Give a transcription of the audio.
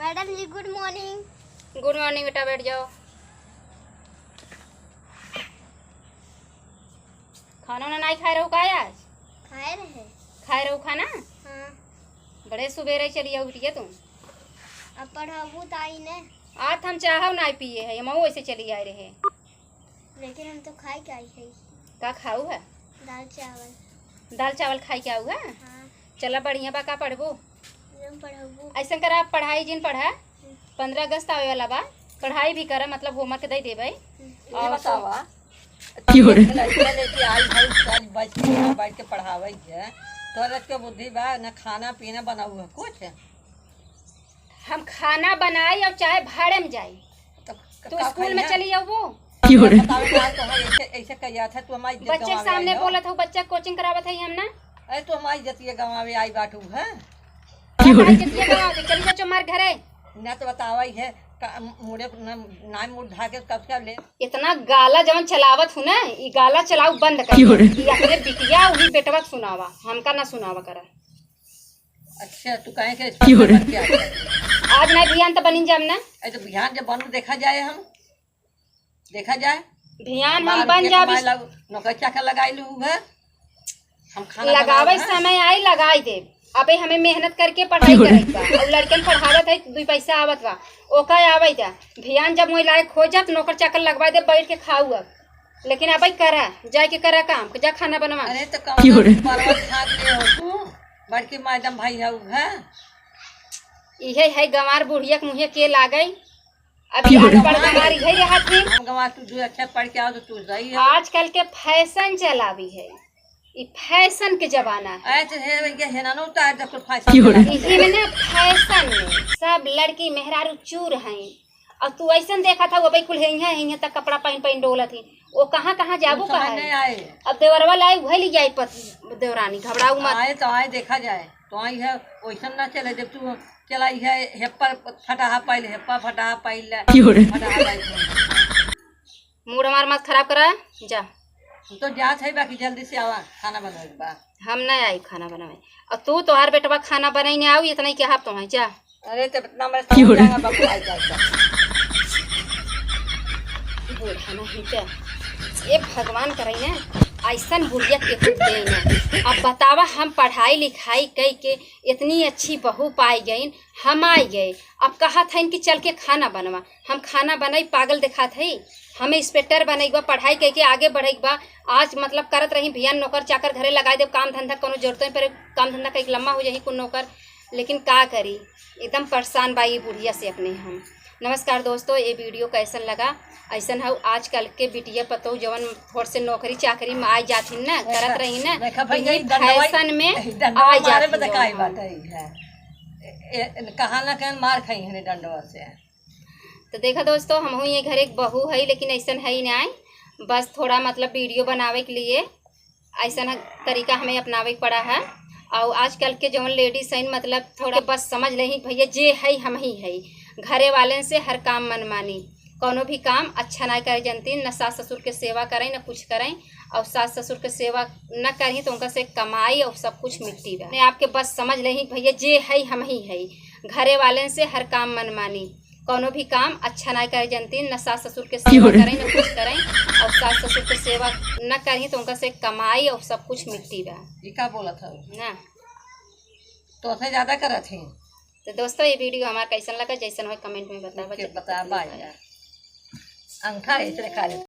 Madam जी good morning. Good morning बेटा, बैठ जाओ। खाना ना नहीं खाए रहो का आज? खाए रहे। खाए रहो खाना? हाँ। बड़े सुबेरे चलिए उठिए तुम। अब पढ़ाबू ताई ने। आज हम चाहो ना पिए है, हम वैसे चली आए रहे। लेकिन हम तो खाए के आई है। का खाऊ है? दाल चावल। दाल चावल खाई के आऊ है? हाँ। चला बढ़िया बा, का पढ़बो? पढ़ाबू ऐसा करा पढ़ाई जिन पढ़ा 15 अगस्त आवे वाला बा, पढ़ाई भी करा, मतलब होमवर्क दे देबै। और बतावा लेके आई भाई सब बैठ के पढ़ावे है। तोरत के बुद्धि बा ना, खाना पीना बनाऊ है कुछ? हम खाना बनाई और चाहे भाड़े में जाई तो स्कूल में चली जाओ। वो ऐसे कहिया था तू हमारी बच्चे के सामने बोला था, बच्चा कोचिंग करावत है हम ना। अरे तू हमारी जतिया गंवावे आई बाटू है। चली जा मार घरे ना तो बतावाई है मुड़े नाम मुड़ ढा के कब से ले। इतना गाला जवन चलावत हूँ ना, ये गाला चलाऊ बंद कर। अपने बिटिया वही बेटवा सुनावा, हमका ना सुनावा करा। अच्छा तू कहे के आज नहीं भियान तो बनी जाम ना। तो बिहान जब बनू देखा जाए, हम देखा जाए भियान हम बन जाबे। नौकर चाकर लगाई लू है, हम खाना लगावे समय आई लगाई दे। अबे हमें मेहनत करके पढ़ाई करत बा और लड़कन पढ़ावत है, 2 पैसा आवत बा, ओका आवे जा। भियान जब मोय लायक हो जात नौकर चाकर लगवा दे, बैठ के खाऊ। अब लेकिन अबे करा जाए के करा काम, जा खाना बनवा। अरे तो तू बड़की मैडम भाई है इहे है गंवार बुढ़िया के मुँहे के लागई। अभी आज पढ़ गंवार इहे रहत है। हम गंवार तू अच्छा पढ़ के आओ तो तू सही है। आजकल के फैशन चलावी है, ये फैशन के जमाना है। है ना उतार जब फैशन इसी में ना, फैशन में सब लड़की मेहरारू चूर हैं। और तू ऐसा देखा था वो भाई कुल है तक कपड़ा पहन डोला थी। वो कहाँ जाबू कहा आए। अब देवरवा लाए वही ले जाए देवरानी, घबराऊ मत। आए तो आए देखा जाए तो आई है वैसा ना चले। जब तू चलाई है हेप्पा फटाहा पाइल, हेप्पा फटाहा पाइल मूड हमार मत खराब करा जा। तो जात है बाकी जल्दी से आवा खाना बनावे बा। हम नहीं आई खाना बनावे, और तू तोहार बेटवा खाना बनाई नहीं आओ, इतना ही क्या हाथ तुम्हें जा। अरे तो इतना मेरा बकुआई जाता बूढ़ा नहीं क्या ये भगवान करे ना, ऐसा बुढ़िया के दे ना। अब बतावा, हम पढ़ाई लिखाई कई के इतनी अच्छी बहू पाई गई, हम आई गए। अब कहा था इनकी चल के खाना बनवा, हम खाना बनाई पागल दिखा थे। हमें इंस्पेक्टर बनेगा, पढ़ाई कह के आगे बढ़ेगा। आज मतलब करत रही भियान नौकर चाकर घरे लगा दे, काम धंधा कोनो जरूरत पर काम धंधा कहीं लम्बा हो जाए कुछ नौकर। लेकिन का करी, एकदम परेशान बाई बुढ़िया से अपने हम। नमस्कार दोस्तों, ये वीडियो कैसन लगा? ऐसा है आजकल के बिटिया पतो जवन थोड़ से नौकरी चाकरी में आ जाती ना, करत रही ना, फैशन में आ जाती। कहा ना कहीं मार खाई है डंडवा से। तो देखा दोस्तों, हम ये घर एक बहू है, लेकिन ऐसा है ही नहीं। बस थोड़ा मतलब वीडियो बनावे के लिए ऐसा तरीका हमें अपनावे पड़ा है। और आजकल के जवन लेडीज हैं मतलब थोड़ा बस समझ नहीं भैया, जे है हम ही है। घरे वाले से हर काम मनमानी, कोनो भी काम अच्छा ना करे जनती, न सास ससुर के सेवा करें न कुछ करें। और सास ससुर के सेवा न करें तो उनका से कमाई और सब कुछ मिट्टी बा। आपके बस समझ नहीं भैया, जे है हम ही है। घरे वाले से हर काम मनमानी, कोनो भी काम अच्छा ना करे जनती, न सास ससुर के सेवा करें न कुछ करें। और सास ससुर के सेवा न करें तो उनका से कमाई और सब कुछ मिट्टी बा। ये क्या बोला था ना, तो उससे ज्यादा करा थे। तो दोस्तों ये वीडियो हमारा कैसा लगा, जैसा हो कमेंट में बता। बाय। अंखा ऐसे खा ले।